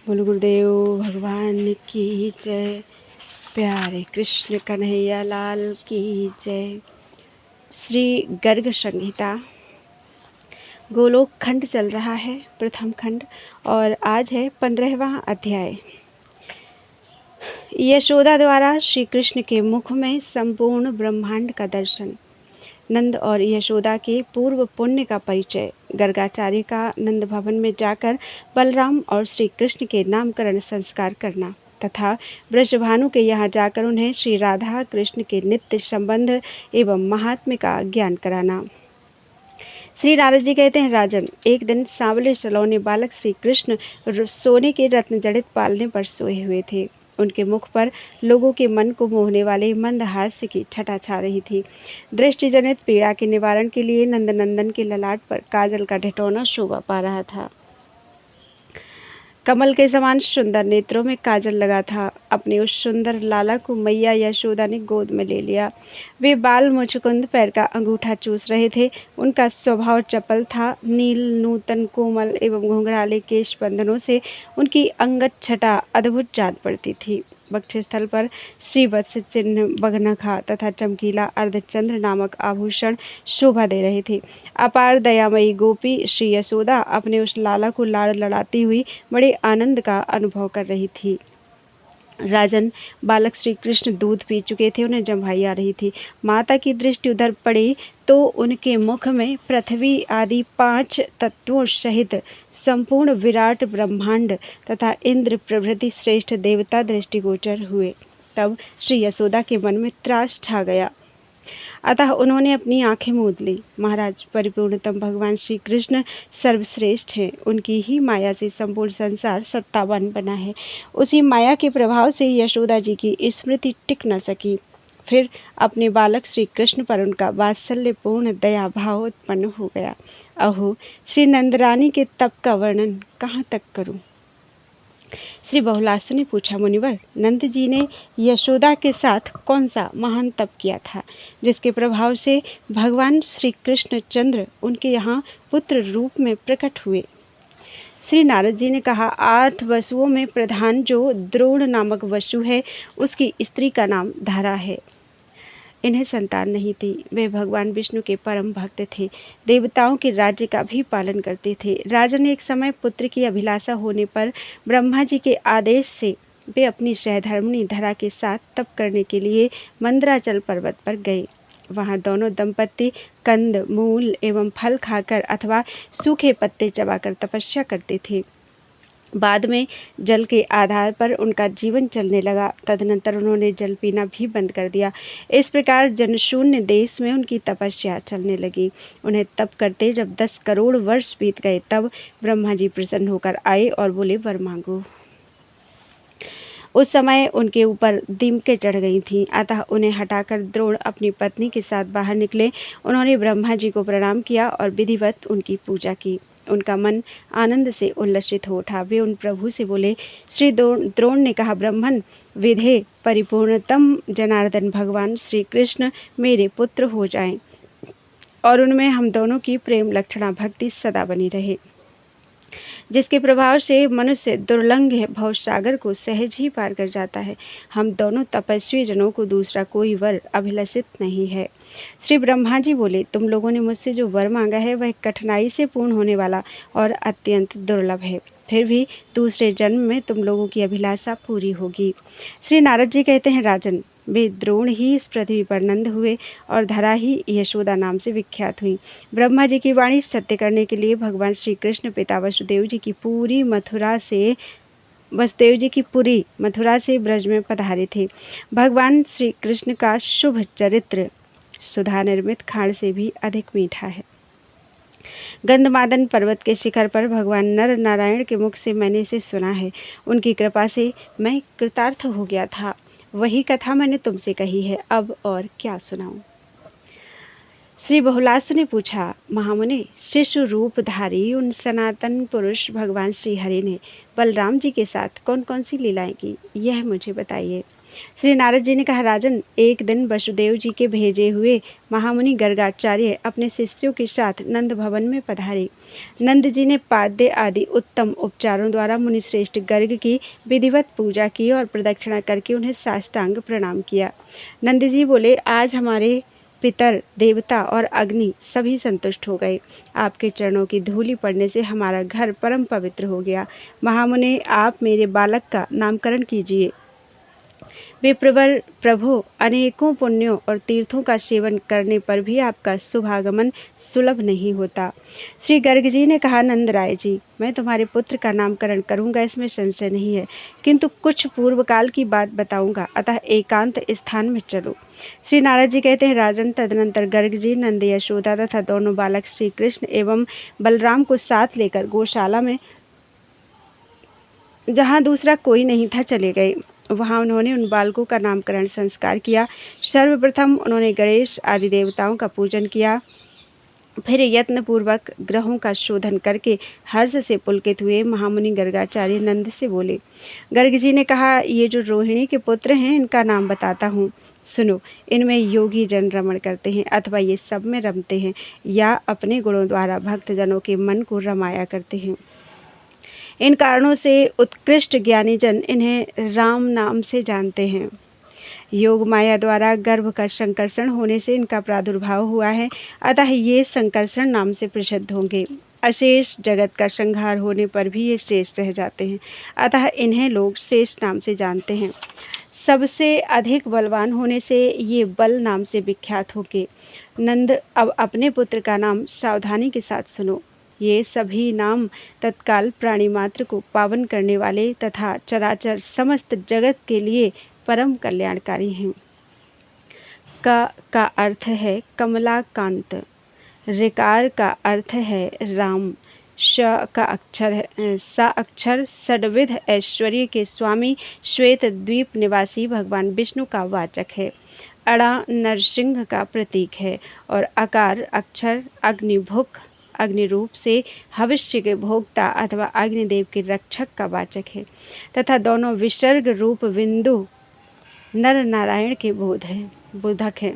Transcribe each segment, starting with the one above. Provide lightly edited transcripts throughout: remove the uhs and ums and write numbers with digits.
बोल गुरुदेव भगवान की जय। प्यारे कृष्ण कन्हैया लाल की जय। श्री गर्ग संहिता गोलोक खंड चल रहा है, प्रथम खंड, और आज है 15वां अध्याय। यशोदा द्वारा श्री कृष्ण के मुख में संपूर्ण ब्रह्मांड का दर्शन। नंद और यशोदा के पूर्व पुण्य का परिचय। गर्गाचार्य का नंद भवन में जाकर बलराम और श्री कृष्ण के नामकरण संस्कार करना तथा वृषभानु के यहाँ जाकर उन्हें श्री राधा कृष्ण के नित्य संबंध एवं महात्म्य का ज्ञान कराना। श्री नारद जी कहते हैं, राजन, एक दिन सांवले सलोने बालक श्री कृष्ण सोने के रत्न जड़ित पालने पर सोए हुए थे। उनके मुख पर लोगों के मन को मोहने वाले मंद हास्य की छटा छा रही थी। दृष्टि जनित पीड़ा के निवारण के लिए नंदनंदन के ललाट पर काजल का ढिठौना शोभा पा रहा था। कमल के समान सुंदर नेत्रों में काजल लगा था। अपने उस सुंदर लाला को मैया यशोदा ने गोद में ले लिया। वे बाल मुचकुंद पैर का अंगूठा चूस रहे थे। उनका स्वभाव चपल था। नील नूतन कोमल एवं घुंघराले केश बंधनों से उनकी अंगत छटा अद्भुत जान पड़ती थी। वक्षस्थल पर श्रीवत्स चिन्ह, बगनखा तथा चमकीला अर्धचंद्र नामक आभूषण शोभा दे रहे थे। अपार दयामयी गोपी श्री यशोदा अपने उस लाला को लाड़ लड़ाती हुई बड़े आनंद का अनुभव कर रही थी। राजन, बालक श्री कृष्ण दूध पी चुके थे, उन्हें जम्हाई आ रही थी। माता की दृष्टि उधर पड़ी तो उनके मुख में पृथ्वी आदि 5 तत्वों सहित संपूर्ण विराट ब्रह्मांड तथा इंद्र प्रभृति श्रेष्ठ देवता दृष्टिगोचर हुए। तब श्री यशोदा के मन में त्रास छा गया। अतः उन्होंने अपनी आंखें मूंद ली। महाराज, परिपूर्णतम भगवान श्री कृष्ण सर्वश्रेष्ठ हैं। उनकी ही माया से संपूर्ण संसार सत्तावान बना है। उसी माया के प्रभाव से यशोदा जी की स्मृति टिक न सकी। फिर अपने बालक श्री कृष्ण पर उनका वात्सल्यपूर्ण दया भाव उत्पन्न हो गया। अहो, श्री नंदरानी के तप का वर्णन कहाँ तक करूं? श्री बहुलासु ने पूछा, मुनिवर, नंद जी ने यशोदा के साथ कौन सा महान तप किया था जिसके प्रभाव से भगवान श्री कृष्ण चंद्र उनके यहाँ पुत्र रूप में प्रकट हुए? श्री नारद जी ने कहा, 8 वसुओं में प्रधान जो द्रोण नामक वसु है, उसकी स्त्री का नाम धारा है। इन्हें संतान नहीं थी। वे भगवान विष्णु के परम भक्त थे। देवताओं के राज्य का भी पालन करते थे। राजा ने एक समय पुत्र की अभिलाषा होने पर ब्रह्मा जी के आदेश से वे अपनी सहधर्मिणी धरा के साथ तप करने के लिए मंदराचल पर्वत पर गए। वहां दोनों दंपत्ति कंद, मूल एवं फल खाकर अथवा सूखे पत्ते चबाकर तपस्या करते थे। बाद में जल के आधार पर उनका जीवन चलने लगा। तदनंतर उन्होंने जल पीना भी बंद कर दिया। इस प्रकार जनशून्य देश में उनकी तपस्या चलने लगी। उन्हें तप करते जब 10 करोड़ वर्ष बीत गए, तब ब्रह्मा जी प्रसन्न होकर आए और बोले, वर मांगो। उस समय उनके ऊपर दीमकें चढ़ गई थीं, अतः उन्हें हटाकर द्रोण अपनी पत्नी के साथ बाहर निकले। उन्होंने ब्रह्मा जी को प्रणाम किया और विधिवत उनकी पूजा की। उनका मन आनंद से उल्लसित हो उठा। वे उन प्रभु से बोले, श्री द्रोण ने कहा, ब्रह्मन, विधे परिपूर्णतम जनार्दन भगवान श्री कृष्ण मेरे पुत्र हो जाएं और उनमें हम दोनों की प्रेम लक्षणा भक्ति सदा बनी रहे, जिसके प्रभाव से मनुष्य दुर्लंघ भवसागर को सहज ही पार कर जाता है। हम दोनों तपस्वी जनों को दूसरा कोई वर अभिलषित नहीं है। श्री ब्रह्मा जी बोले, तुम लोगों ने मुझसे जो वर मांगा है वह कठिनाई से पूर्ण होने वाला और अत्यंत दुर्लभ है। फिर भी दूसरे जन्म में तुम लोगों की अभिलाषा पूरी होगी। श्री नारद जी कहते हैं, राजन, वे द्रोण ही इस पृथ्वी पर नंद हुए और धरा ही यशोदा नाम से विख्यात हुई। ब्रह्मा जी की वाणी सत्य करने के लिए भगवान श्री कृष्ण पिता वसुदेव जी की पुरी मथुरा से ब्रज में पधारे थे। भगवान श्री कृष्ण का शुभ चरित्र सुधा निर्मित खांड से भी अधिक मीठा है। गंधमादन पर्वत के शिखर पर भगवान नर नारायण के मुख से मैंने इसे सुना है। उनकी कृपा से मैं कृतार्थ हो गया था। वही कथा मैंने तुमसे कही है। अब और क्या सुनाऊं? श्री बहुलासु ने पूछा, महामुने, शिशु रूपधारी उन सनातन पुरुष भगवान श्री हरि ने बलराम जी के साथ कौन कौन सी लीलाएं की, यह मुझे बताइए। श्री नारद जी ने कहा, राजन, एक दिन वसुदेव जी के भेजे हुए महामुनि गर्गाचार्य अपने शिष्यों के साथ नंद भवन में पधारे। नंद जी ने पाद्य आदि उत्तम उपचारों द्वारा मुनिश्रेष्ठ गर्ग की विधिवत पूजा की और प्रदक्षिणा करके उन्हें साष्टांग प्रणाम किया। नंद जी बोले, आज हमारे पितर, देवता और अग्नि सभी संतुष्ट हो गए। आपके चरणों की धूलि पड़ने से हमारा घर परम पवित्र हो गया। महामुने, आप मेरे बालक का नामकरण कीजिए। वे प्रभु, अनेकों पुण्यों और तीर्थों का सेवन करने पर भी आपका शुभागमन सुलभ नहीं होता। श्री गर्ग जी ने कहा, नंद राय जी, मैं तुम्हारे पुत्र का नामकरण करूंगा, इसमें संशय नहीं है, किंतु कुछ पूर्व काल की बात बताऊंगा, अतः एकांत स्थान में चलो। श्री नारद जी कहते हैं, राजन, तदनंतर गर्ग जी नंद, यशोदा तथा दोनों बालक श्री कृष्ण एवं बलराम को साथ लेकर गौशाला में, जहाँ दूसरा कोई नहीं था, चले गए। वहाँ उन्होंने उन बालकों का नामकरण संस्कार किया। सर्वप्रथम उन्होंने गणेश आदि देवताओं का पूजन किया। फिर यत्न पूर्वक ग्रहों का शोधन करके हर्ष से पुलकित हुए महामुनि गर्गाचार्य नंद से बोले। गर्ग जी ने कहा, ये जो रोहिणी के पुत्र हैं, इनका नाम बताता हूँ, सुनो। इनमें योगी जन रमण करते हैं, अथवा ये सब में रमते हैं, या अपने गुणों द्वारा भक्तजनों के मन को रमाया करते हैं। इन कारणों से उत्कृष्ट ज्ञानी जन इन्हें राम नाम से जानते हैं। योग माया द्वारा गर्भ का संकर्षण होने से इनका प्रादुर्भाव हुआ है, अतः ये संकर्षण नाम से प्रसिद्ध होंगे। अशेष जगत का संहार होने पर भी ये शेष रह जाते हैं, अतः इन्हें लोग शेष नाम से जानते हैं। सबसे अधिक बलवान होने से ये बल नाम से विख्यात होंगे। नंद, अब अपने पुत्र का नाम सावधानी के साथ सुनो। ये सभी नाम तत्काल प्राणी मात्र को पावन करने वाले तथा चराचर समस्त जगत के लिए परम कल्याणकारी हैं। का अर्थ है कमलाकांत, ऋकार का अर्थ है राम, श का अक्षर है सा अक्षर षड्विध ऐश्वर्य के स्वामी श्वेत द्वीप निवासी भगवान विष्णु का वाचक है। अड़ा नरसिंह का प्रतीक है और अकार अक्षर अग्निभुक, अग्नि रूप से भविष्य के भोक्ता अथवा अग्निदेव के रक्षक का वाचक है, तथा दोनों विसर्ग रूप बिंदु नर नारायण के बोधक है।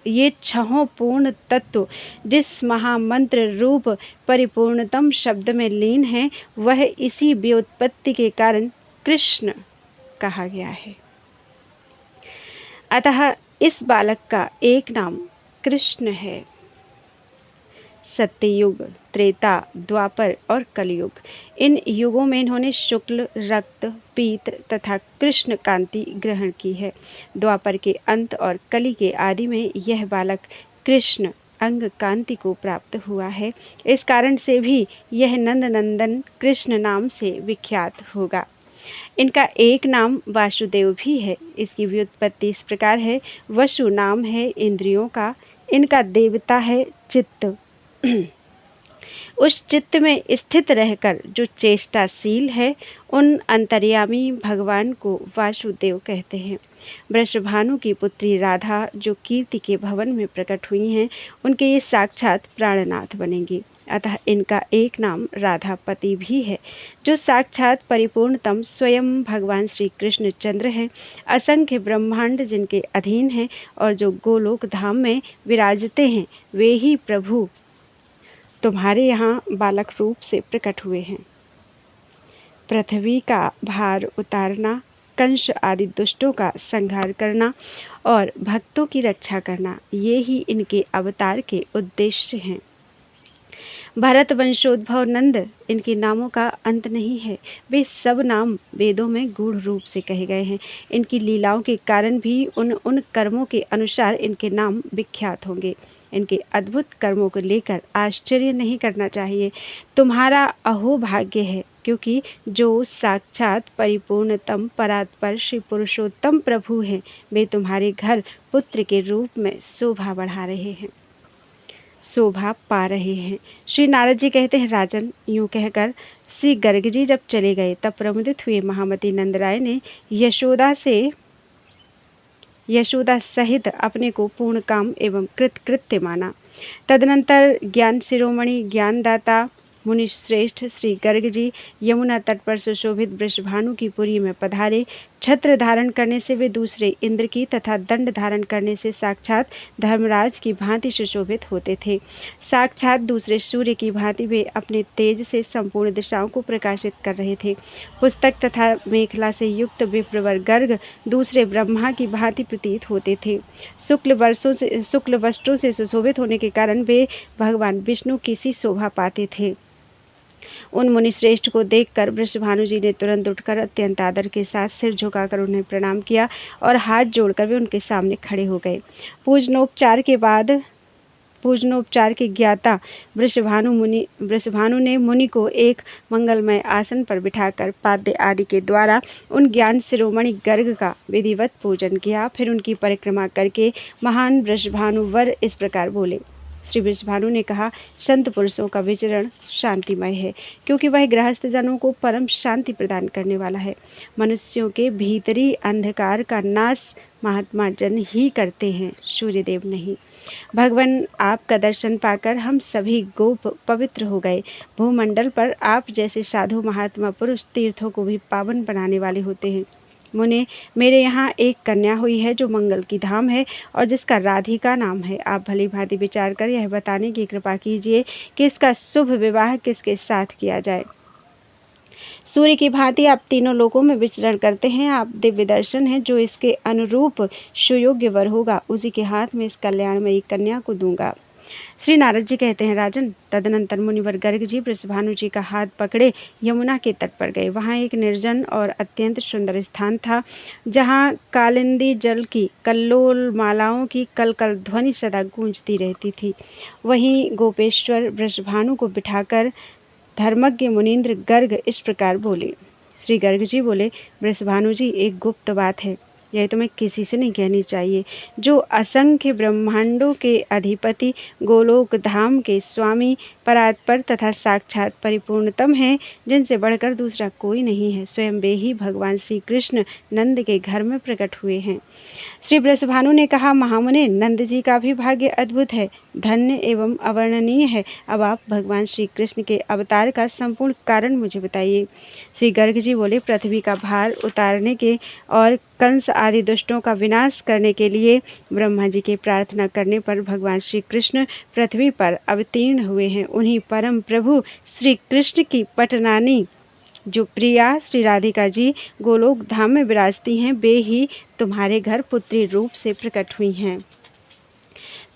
ये छहों पूर्ण तत्व जिस महामंत्र रूप परिपूर्णतम शब्द में लीन है, वह इसी व्युत्पत्ति के कारण कृष्ण कहा गया है। अतः इस बालक का एक नाम कृष्ण है। सत्ययुग, त्रेता, द्वापर और कलयुग, इन युगों में इन्होंने शुक्ल, रक्त, पीत तथा कृष्ण कांति ग्रहण की है। द्वापर के अंत और कली के आदि में यह बालक कृष्ण अंग कांति को प्राप्त हुआ है। इस कारण से भी यह नंद नंदन कृष्ण नाम से विख्यात होगा। इनका एक नाम वासुदेव भी है। इसकी व्युत्पत्ति इस प्रकार है। वसु नाम है इंद्रियों का, इनका देवता है चित्त। उस चित्त में स्थित रहकर जो चेष्टाशील है, उन अंतर्यामी भगवान को वासुदेव कहते हैं। वृषभानु की पुत्री राधा जो कीर्ति के भवन में प्रकट हुई हैं, उनके ये साक्षात प्राणनाथ बनेंगे। अतः इनका एक नाम राधापति भी है, जो साक्षात परिपूर्णतम स्वयं भगवान श्री कृष्ण चंद्र हैं। असंख्य ब्रह्मांड जिनके अधीन हैं और जो गोलोक धाम में विराजते हैं, वे ही प्रभु तुम्हारे यहाँ बालक रूप से प्रकट हुए हैं। पृथ्वी का भार उतारना, कंस आदि दुष्टों का संहार करना और भक्तों की रक्षा करना, ये ही इनके अवतार के उद्देश्य हैं। भरत वंशोद्भव नंद, इनके नामों का अंत नहीं है। वे सब नाम वेदों में गूढ़ रूप से कहे गए हैं। इनकी लीलाओं के कारण भी उन कर्मों के अनुसार इनके नाम विख्यात होंगे। इनके अद्भुत कर्मों को लेकर आश्चर्य नहीं करना चाहिए। तुम्हारा अहोभाग्य है, क्योंकि जो साक्षात परिपूर्णतम परात्पर श्री पुरुषोत्तम प्रभु हैं, वे तुम्हारे घर पुत्र के रूप में शोभा बढ़ा रहे हैं, शोभा पा रहे हैं। श्री नारद जी कहते हैं, राजन, यूं कहकर श्री गर्ग जी जब चले गए, तब प्रमुदित हुए महामती नंद राय ने यशोदा सहित अपने को पूर्ण काम एवं कृत्य माना। तदनंतर ज्ञान शिरोमणि, ज्ञानदाता, मुनि श्रेष्ठ श्री गर्ग जी यमुना तट पर सुशोभित वृषभानु की पुरी में पधारे। छत्र धारण करने से वे दूसरे इंद्र की तथा दंड धारण करने से साक्षात धर्मराज की भांति सुशोभित होते थे। साक्षात दूसरे सूर्य की भांति वे अपने तेज से संपूर्ण दिशाओं को प्रकाशित कर रहे थे। पुस्तक तथा मेखला से युक्त विप्रवर गर्ग दूसरे ब्रह्मा की भांति प्रतीत होते थे। शुक्ल वस्त्रों से सुशोभित होने के कारण वे भगवान विष्णु की सी शोभा पाते थे। उन मुनि श्रेष्ठ को देखकर वृषभानु जी ने तुरंत उठकर अत्यंत आदर के साथ सिर झुकाकर उन्हें प्रणाम किया और हाथ जोड़कर वे उनके सामने खड़े हो गए। पूजनोपचार के ज्ञाता वृषभानु ने मुनि को एक मंगलमय आसन पर बिठाकर पाद्य आदि के द्वारा उन ज्ञान शिरोमणि गर्ग का विधिवत पूजन किया। फिर उनकी परिक्रमा करके महान वृषभानु वर इस प्रकार बोले। श्री वृषभानु ने कहा, संत पुरुषों का विचरण शांतिमय है, क्योंकि वह गृहस्थ जनों को परम शांति प्रदान करने वाला है। मनुष्यों के भीतरी अंधकार का नाश महात्मा जन ही करते हैं, सूर्यदेव नहीं। भगवान, आपका दर्शन पाकर हम सभी गोप पवित्र हो गए। भूमंडल पर आप जैसे साधु महात्मा पुरुष तीर्थों को भी पावन बनाने वाले होते हैं। मुने, मेरे यहाँ एक कन्या हुई है जो मंगल की धाम है और जिसका राधिका नाम है। आप भली भांति विचार कर यह बताने की कृपा कीजिए कि इसका शुभ विवाह किसके साथ किया जाए। सूर्य की भांति आप तीनों लोकों में विचरण करते हैं। आप दिव्य दर्शन हैं। जो इसके अनुरूप सुयोग्य वर होगा उसी के हाथ में इस कल्याणमयी कन्या को दूंगा। श्री नारद जी कहते हैं, राजन, तदनंतर मुनिवर गर्ग जी वृषभानु जी का हाथ पकड़े यमुना के तट पर गए। वहां एक निर्जन और अत्यंत सुंदर स्थान था, जहां कालिंदी जल की कल्लोल मालाओं की कलकल ध्वनि सदा गूंजती रहती थी। वहीं गोपेश्वर वृषभानु को बिठाकर धर्मज्ञ मुनीन्द्र गर्ग इस प्रकार बोले। श्री गर्ग जी बोले, वृषभानु जी, एक गुप्त बात है, यह तुम्हें किसी से नहीं कहनी चाहिए। जो असंख्य ब्रह्मांडों के अधिपति, गोलोक धाम के स्वामी, परात्पर तथा साक्षात परिपूर्णतम हैं, जिनसे बढ़कर दूसरा कोई नहीं है, स्वयं वे ही भगवान श्री कृष्ण नंद के घर में प्रकट हुए हैं। श्री वृषभानु ने कहा, महामुने, नंद जी का भी भाग्य अद्भुत है, धन्य एवं अवर्णनीय है। अब आप भगवान श्री कृष्ण के अवतार का संपूर्ण कारण मुझे बताइए। श्री गर्ग जी बोले, पृथ्वी का भार उतारने के और कंस आदि दुष्टों का विनाश करने के लिए ब्रह्मा जी के प्रार्थना करने पर भगवान श्री कृष्ण पृथ्वी पर अवतीर्ण हुए हैं। उन्हीं परम प्रभु श्री कृष्ण की पटनानी जो प्रिया श्री राधिका जी गोलोक धाम में विराजती हैं, वे ही तुम्हारे घर पुत्री रूप से प्रकट हुई हैं।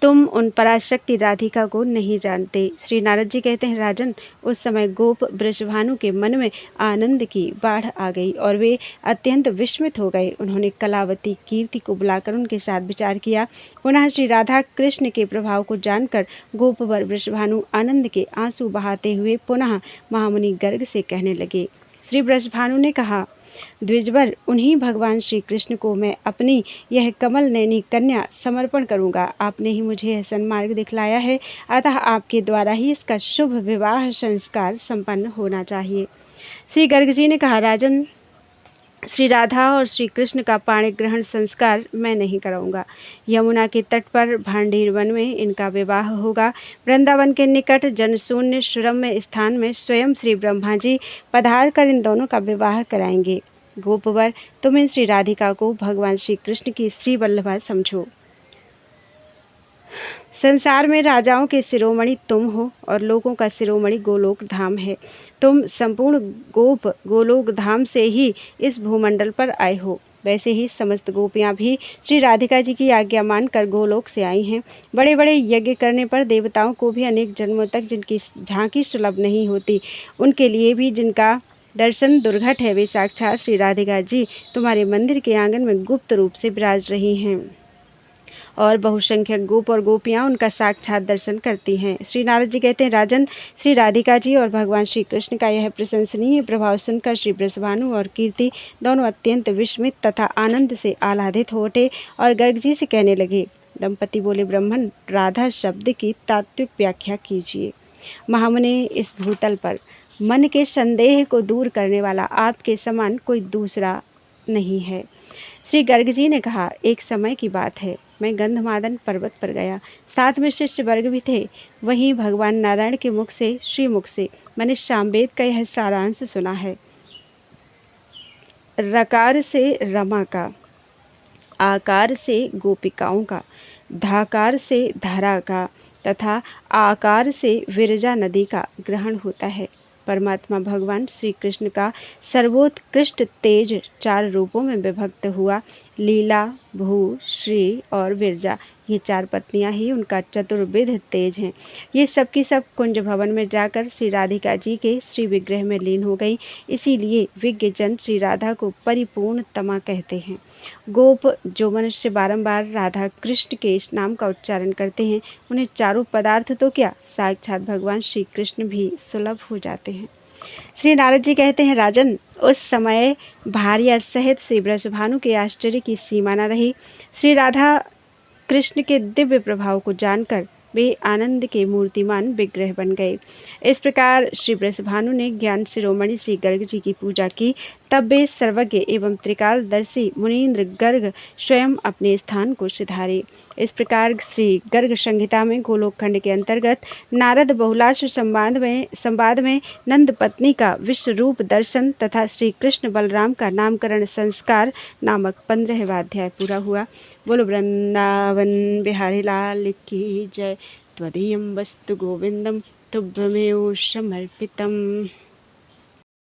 तुम उन पराशक्ति राधिका को नहीं जानते। श्री नारद जी कहते हैं, राजन, उस समय गोप वृषभानु के मन में आनंद की बाढ़ आ गई और वे अत्यंत विस्मित हो गए। उन्होंने कलावती कीर्ति को बुलाकर उनके साथ विचार किया। पुनः श्री राधा कृष्ण के प्रभाव को जानकर गोपवर वृषभानु आनंद के आंसू बहाते हुए पुनः महामुनि गर्ग से कहने लगे। श्री वृषभानु ने कहा, द्विजवर, उन्हीं भगवान श्री कृष्ण को मैं अपनी यह कमल नैनी कन्या समर्पण करूंगा। आपने ही मुझे यह सन्मार्ग दिखलाया है, अतः आपके द्वारा ही इसका शुभ विवाह संस्कार संपन्न होना चाहिए। श्री गर्ग जी ने कहा, राजन, श्री राधा और श्री कृष्ण का पाणी ग्रहण संस्कार मैं नहीं कराऊंगा। यमुना के तट पर भांडीर वन में इनका विवाह होगा। वृंदावन के निकट जनशून्य सुरम्य स्थान में स्वयं श्री ब्रह्मा जी पधार कर इन दोनों का विवाह कराएंगे। गोपवर, तुम इन श्री राधिका को भगवान श्री कृष्ण की श्री वल्लभा समझो। संसार में राजाओं के शिरोमणि तुम हो और लोगों का शिरोमणि गोलोक धाम है। तुम संपूर्ण गोप गोलोक धाम से ही इस भूमंडल पर आए हो। वैसे ही समस्त गोपियां भी श्री राधिका जी की आज्ञा मानकर गोलोक से आई हैं। बड़े बड़े यज्ञ करने पर देवताओं को भी अनेक जन्मों तक जिनकी झांकी सुलभ नहीं होती, उनके लिए भी जिनका दर्शन दुर्घट है, वे साक्षात श्री राधिका जी तुम्हारे मंदिर के आंगन में गुप्त रूप से विराज रही हैं और बहुसंख्यक गोप और गोपियां उनका साक्षात दर्शन करती हैं। श्री नारद जी कहते हैं, राजन, श्री राधिका जी और भगवान श्री कृष्ण का यह प्रशंसनीय प्रभाव सुनकर श्री वृषभानु और कीर्ति दोनों अत्यंत विस्मित तथा आनंद से आह्लादित हो उठे और गर्ग जी से कहने लगे। दंपति बोले, ब्राह्मण, राधा शब्द की तात्विक व्याख्या कीजिए। महामुने, इस भूतल पर मन के संदेह को दूर करने वाला आपके समान कोई दूसरा नहीं है। श्री गर्ग जी ने कहा, एक समय की बात है, मैं गंधमादन पर्वत पर गया। साथ में शिष्य वर्ग भी थे। वहीं भगवान नारायण के मुख से, श्रीमुख से मैंने सामवेद का यह सारांश सुना है। रकार से रमा का, आकार से गोपिकाओं का, धाकार से धरा का तथा आकार से विरजा नदी का ग्रहण होता है। परमात्मा भगवान श्री कृष्ण का सर्वोत्कृष्ट तेज 4 रूपों में विभक्त हुआ। लीला, भू, श्री और विरजा, ये 4 पत्नियां ही उनका चतुर्विध तेज हैं। ये सब की सब कुंज भवन में जाकर श्री राधिका जी के श्री विग्रह में लीन हो गई। इसीलिए विज्ञजन श्री राधा को परिपूर्ण तमा कहते हैं। गोप जो मनुष्य बारंबार राधा कृष्ण के इस नाम का उच्चारण करते हैं, उन्हें चारों पदार्थ तो क्या, साक्षात भगवान श्री कृष्ण भी सुलभ हो जाते हैं। श्री नारद जी कहते हैं, राजन, उस समय भार्या सहित श्री ब्रजभानु के आश्चर्य की सीमा न रही। श्री राधा कृष्ण के दिव्य प्रभाव को जानकर वे आनंद के मूर्तिमान विग्रह बन गए। इस प्रकार श्री ब्रजभानु ने ज्ञान शिरोमणि श्री गर्ग जी की पूजा की। तब वे सर्वज्ञ एवं त्रिकालदर्शी मुनीन्द्र गर्ग स्वयं अपने स्थान को सिधारे। इस प्रकार श्री गर्ग संहिता में गोलोक खंड के अंतर्गत नारद बहुलाश संवाद में नंद पत्नी का विश्व रूप दर्शन तथा श्री कृष्ण बलराम का नामकरण संस्कार नामक 15वां अध्याय पूरा हुआ। बोलो वृंदावन बिहारी लाल की जय। त्वदीयं वस्तु गोविंदम तुभ्यमेव समर्पितम्।